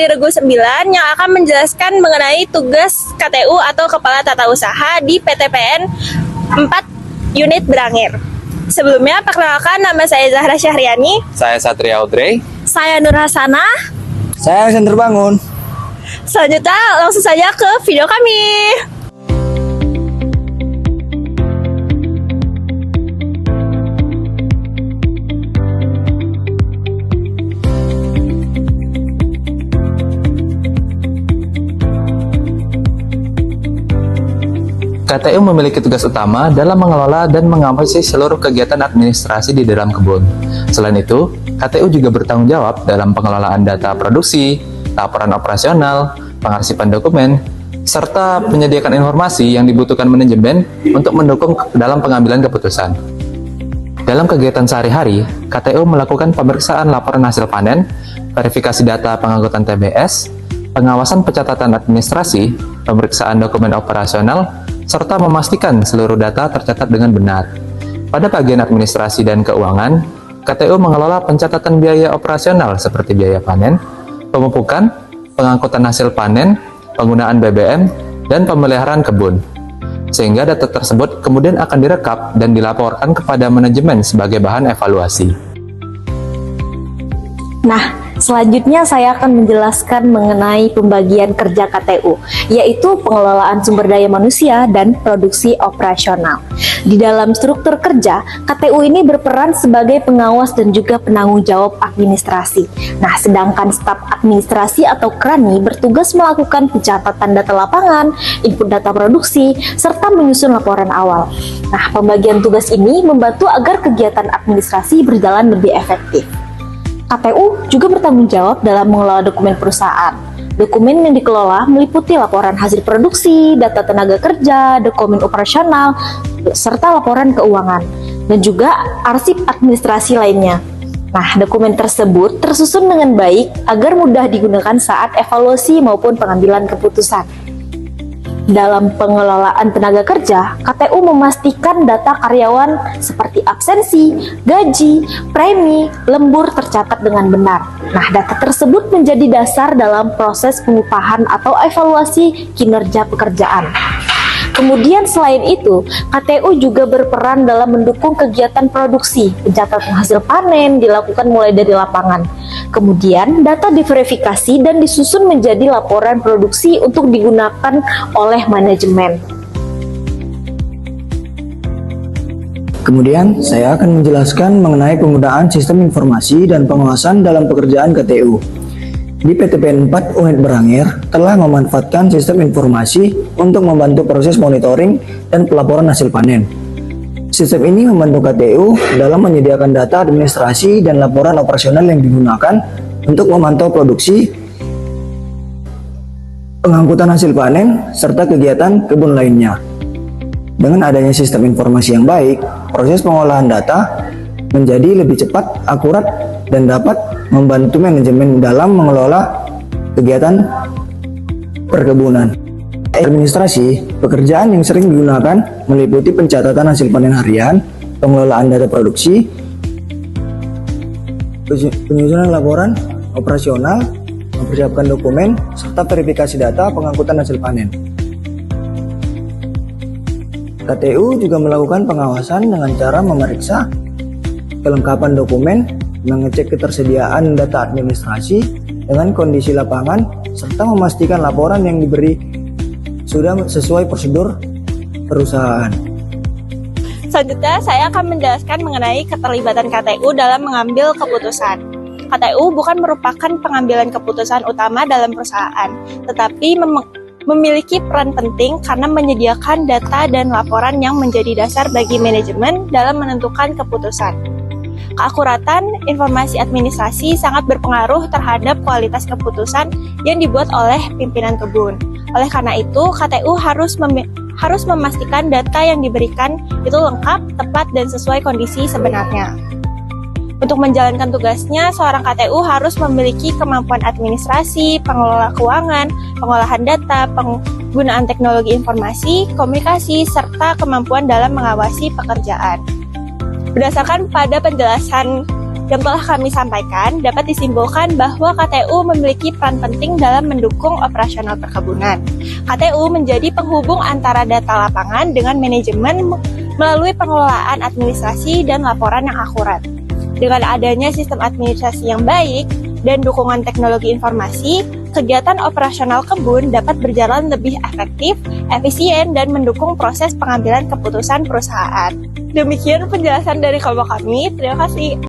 Regu 9 yang akan menjelaskan mengenai tugas KTU atau Kepala Tata Usaha di PTPN 4 Unit Berangir. Sebelumnya, perkenalkan, nama saya Zahra Syahriani. Saya Satria Audrey. Saya Nur Hasanah. Saya Alexander Bangun. Selanjutnya, langsung saja ke video kami. KTU memiliki tugas utama dalam mengelola dan mengawasi seluruh kegiatan administrasi di dalam kebun. Selain itu, KTU juga bertanggung jawab dalam pengelolaan data produksi, laporan operasional, pengarsipan dokumen, serta penyediaan informasi yang dibutuhkan manajemen untuk mendukung dalam pengambilan keputusan. Dalam kegiatan sehari-hari, KTU melakukan pemeriksaan laporan hasil panen, verifikasi data pengangkutan TBS, pengawasan pencatatan administrasi, pemeriksaan dokumen operasional, serta memastikan seluruh data tercatat dengan benar. Pada bagian administrasi dan keuangan, KTU mengelola pencatatan biaya operasional seperti biaya panen, pemupukan, pengangkutan hasil panen, penggunaan BBM, dan pemeliharaan kebun. Sehingga data tersebut kemudian akan direkap dan dilaporkan kepada manajemen sebagai bahan evaluasi. Nah, selanjutnya saya akan menjelaskan mengenai pembagian kerja KTU, yaitu pengelolaan sumber daya manusia dan produksi operasional. Di dalam struktur kerja, KTU ini berperan sebagai pengawas dan juga penanggung jawab administrasi. Nah, sedangkan staf administrasi atau KRANI bertugas melakukan pencatatan data lapangan, input data produksi, serta menyusun laporan awal. Nah, pembagian tugas ini membantu agar kegiatan administrasi berjalan lebih efektif. KTU juga bertanggung jawab dalam mengelola dokumen perusahaan. Dokumen yang dikelola meliputi laporan hasil produksi, data tenaga kerja, dokumen operasional, serta laporan keuangan, dan juga arsip administrasi lainnya. Nah, dokumen tersebut tersusun dengan baik agar mudah digunakan saat evaluasi maupun pengambilan keputusan. Dalam pengelolaan tenaga kerja, KTU memastikan data karyawan seperti absensi, gaji, premi, lembur tercatat dengan benar. Nah, data tersebut menjadi dasar dalam proses pengupahan atau evaluasi kinerja pekerjaan. Kemudian selain itu, KTU juga berperan dalam mendukung kegiatan produksi. Pencatatan hasil panen dilakukan mulai dari lapangan. Kemudian data diverifikasi dan disusun menjadi laporan produksi untuk digunakan oleh manajemen. Kemudian saya akan menjelaskan mengenai penggunaan sistem informasi dan pengawasan dalam pekerjaan KTU. Di PTPN 4 Unit Berangir telah memanfaatkan sistem informasi untuk membantu proses monitoring dan pelaporan hasil panen. Sistem ini membantu KTU dalam menyediakan data administrasi dan laporan operasional yang digunakan untuk memantau produksi, pengangkutan hasil panen, serta kegiatan kebun lainnya. Dengan adanya sistem informasi yang baik, proses pengolahan data menjadi lebih cepat, akurat, dan dapat membantu manajemen dalam mengelola kegiatan perkebunan. Administrasi, pekerjaan yang sering digunakan meliputi pencatatan hasil panen harian, pengelolaan data produksi, penyusunan laporan operasional, mempersiapkan dokumen, serta verifikasi data pengangkutan hasil panen. KTU juga melakukan pengawasan dengan cara memeriksa kelengkapan dokumen, mengecek ketersediaan data administrasi dengan kondisi lapangan, serta memastikan laporan yang diberi sudah sesuai prosedur perusahaan. Selanjutnya, saya akan menjelaskan mengenai keterlibatan KTU dalam mengambil keputusan. KTU bukan merupakan pengambilan keputusan utama dalam perusahaan, tetapi memiliki peran penting karena menyediakan data dan laporan yang menjadi dasar bagi manajemen dalam menentukan keputusan. Keakuratan informasi administrasi sangat berpengaruh terhadap kualitas keputusan yang dibuat oleh pimpinan kebun. Oleh karena itu, KTU harus memastikan data yang diberikan itu lengkap, tepat, dan sesuai kondisi sebenarnya. Untuk menjalankan tugasnya, seorang KTU harus memiliki kemampuan administrasi, pengelola keuangan, pengolahan data, penggunaan teknologi informasi, komunikasi, serta kemampuan dalam mengawasi pekerjaan. Berdasarkan pada penjelasan Yang telah kami sampaikan dapat disimpulkan bahwa KTU memiliki peran penting dalam mendukung operasional perkebunan. KTU menjadi penghubung antara data lapangan dengan manajemen melalui pengelolaan administrasi dan laporan yang akurat. Dengan adanya sistem administrasi yang baik dan dukungan teknologi informasi, kegiatan operasional kebun dapat berjalan lebih efektif, efisien, dan mendukung proses pengambilan keputusan perusahaan. Demikian penjelasan dari kelompok kami. Terima kasih.